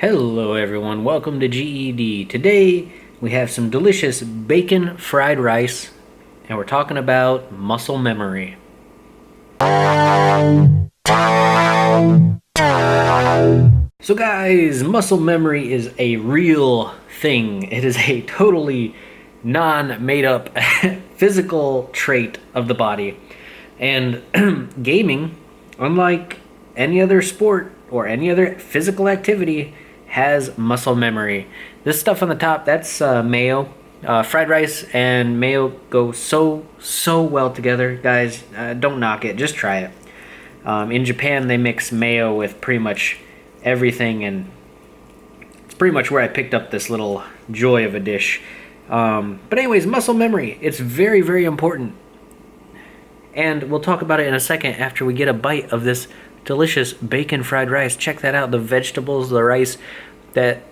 Hello everyone, welcome to GED. Today we have some delicious bacon fried rice and we're talking about muscle memory. So guys, muscle memory is a real thing. It is a totally non-made up physical trait of the body. And gaming, unlike any other sport or any other physical activity, has muscle memory. This stuff on the top, that's mayo. Fried rice and mayo go so well together, guys. Don't knock it, just try it. In Japan, they mix mayo with pretty much everything, and it's pretty much where I picked up this little joy of a dish. But anyways, muscle memory, it's very important. And we'll talk about it in a second after we get a bite of this delicious bacon fried rice. Check that out, the vegetables, the rice, that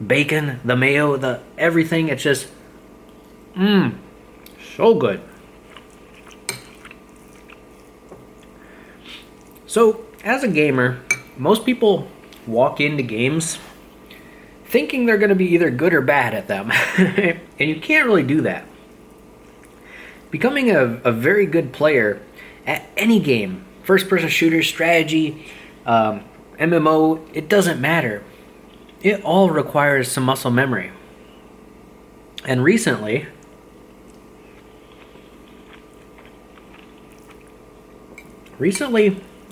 bacon, the mayo, the everything. It's just so good. So as a gamer, most people walk into games thinking they're going to be either good or bad at them. And you can't really do that. Becoming a very good player at any game, first person shooter, strategy, MMO, it doesn't matter. It all requires some muscle memory. And recently,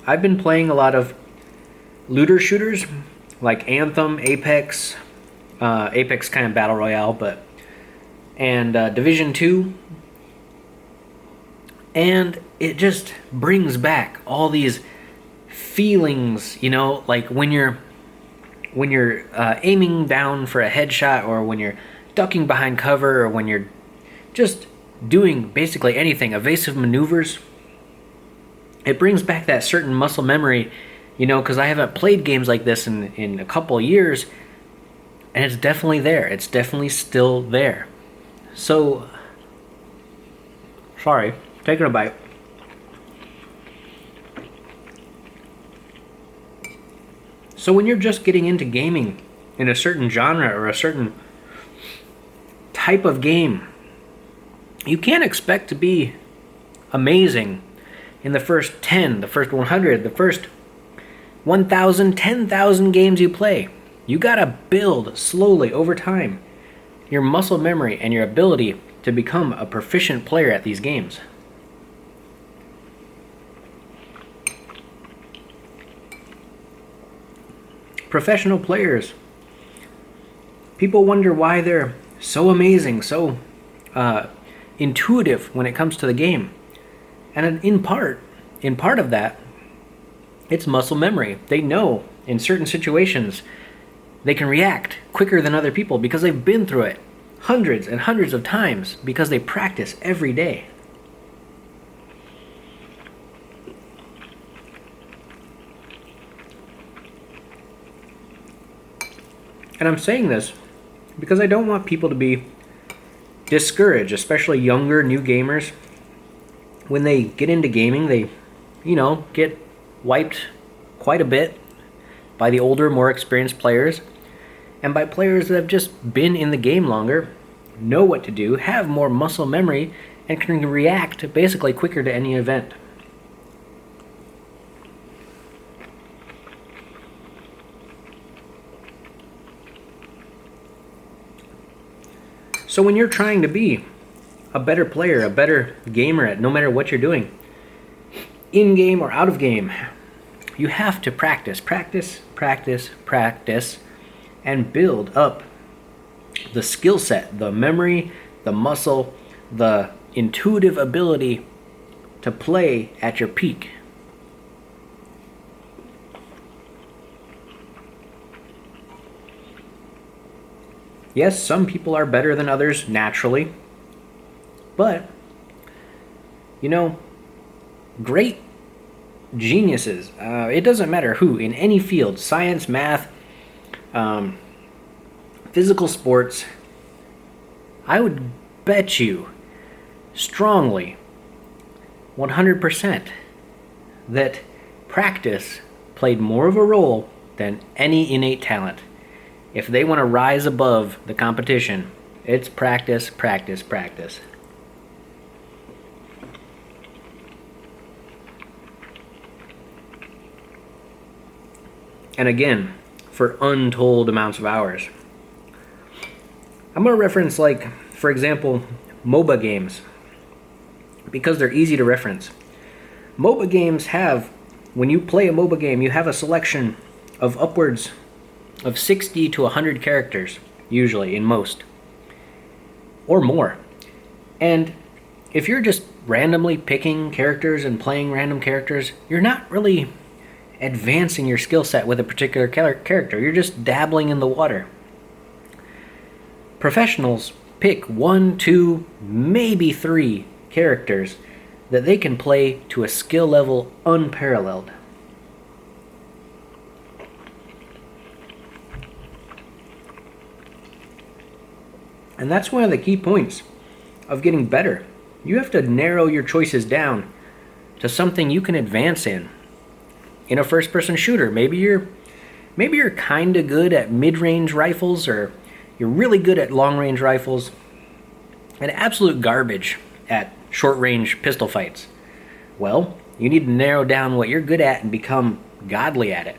I've been playing a lot of looter shooters like Anthem, Apex, Apex kind of battle royale, and Division 2. And it just brings back all these feelings, you know, like when you're aiming down for a headshot, or when you're ducking behind cover, or when you're just doing basically anything, evasive maneuvers. It brings back that certain muscle memory, you know, because I haven't played games like this in a couple of years, and it's definitely there. It's definitely still there. So, sorry, taking a bite. So when you're just getting into gaming in a certain genre or a certain type of game, you can't expect to be amazing in the first 10, the first 100, the first 1,000, 10,000 games you play. You gotta build slowly over time your muscle memory and your ability to become a proficient player at these games. Professional players, people wonder why they're so amazing, so intuitive when it comes to the game. And in part of that, it's muscle memory. They know in certain situations they can react quicker than other people because they've been through it hundreds and hundreds of times, because they practice every day. And I'm saying this because I don't want people to be discouraged, especially younger, new gamers. When they get into gaming, they, you know, get wiped quite a bit by the older, more experienced players, and by players that have just been in the game longer, know what to do, have more muscle memory, and can react basically quicker to any event. So when you're trying to be a better player, a better gamer at no matter what you're doing, in game or out of game, you have to practice, and build up the skill set, the memory, the muscle, the intuitive ability to play at your peak. Yes, some people are better than others naturally, but, you know, great geniuses, it doesn't matter who, in any field, science, math, physical sports, I would bet you strongly, 100%, that practice played more of a role than any innate talent. if they want to rise above the competition, it's practice, practice, practice. And again, for untold amounts of hours. I'm going to reference, like, for example, MOBA games, because they're easy to reference. MOBA games have, when you play a MOBA game, you have a selection of upwards of 60 to 100 characters, usually, in most, or more. And if you're just randomly picking characters and playing random characters, you're not really advancing your skill set with a particular character. You're just dabbling in the water. Professionals pick 1, 2, maybe 3 characters that they can play to a skill level unparalleled. And that's one of the key points of getting better. You have to narrow your choices down to something you can advance in a first-person shooter. Maybe you're kind of good at mid-range rifles, or you're really good at long-range rifles, and absolute garbage at short-range pistol fights. Well, you need to narrow down what you're good at and become godly at it.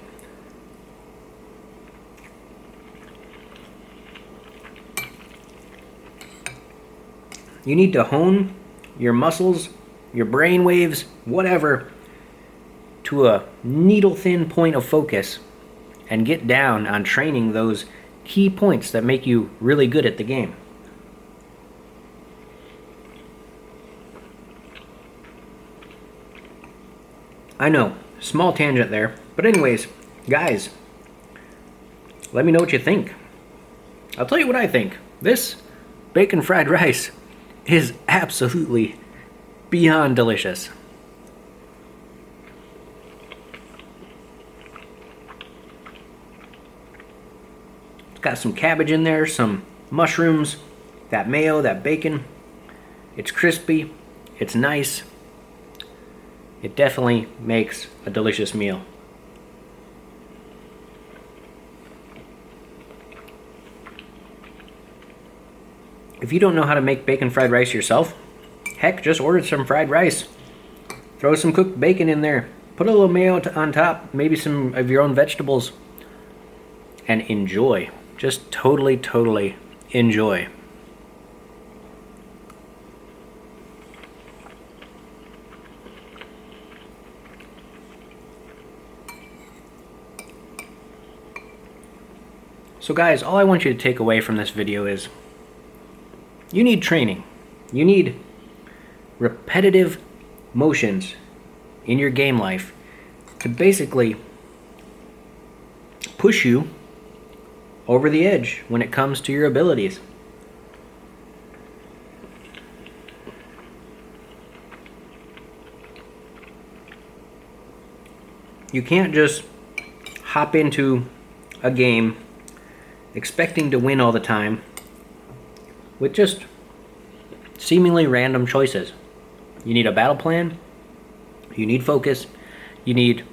You need to hone your muscles, your brain waves, whatever, to a needle-thin point of focus and get down on training those key points that make you really good at the game. I know, small tangent there, but anyways, guys, let me know what you think. I'll tell you what I think. This bacon fried rice is absolutely beyond delicious. It's got some cabbage in there, some mushrooms, that mayo, that bacon. It's crispy, it's nice. It definitely makes a delicious meal. If you don't know how to make bacon fried rice yourself, heck, just order some fried rice. Throw some cooked bacon in there. Put a little mayo on top, maybe some of your own vegetables, and enjoy. Just totally, totally enjoy. So guys, all I want you to take away from this video is you need training. You need repetitive motions in your game life to basically push you over the edge when it comes to your abilities. You can't just hop into a game expecting to win all the time with just seemingly random choices. You need a battle plan, you need focus, you need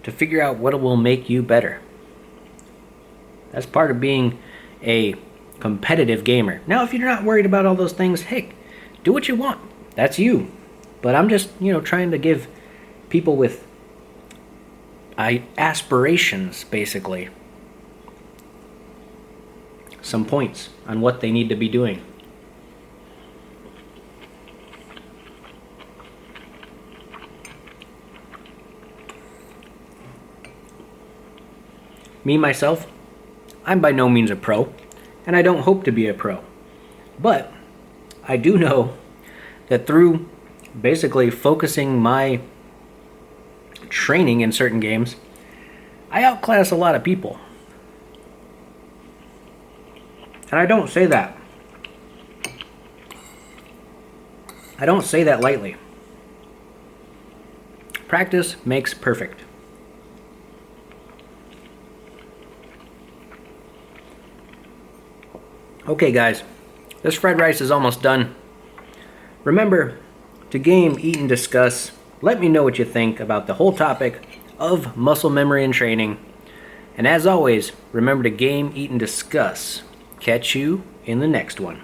to figure out what will make you better. That's part of being a competitive gamer. Now, if you're not worried about all those things, heck, do what you want. That's you. But I'm just, trying to give people with aspirations, basically, some points on what they need to be doing. Me, myself, I'm by no means a pro, and I don't hope to be a pro. But I do know that through basically focusing my training in certain games, I outclass a lot of people. And I don't say that lightly. Practice makes perfect. Okay guys, this fried rice is almost done. Remember to game, eat, and discuss. Let me know what you think about the whole topic of muscle memory and training. And as always, remember to game, eat, and discuss. Catch you in the next one.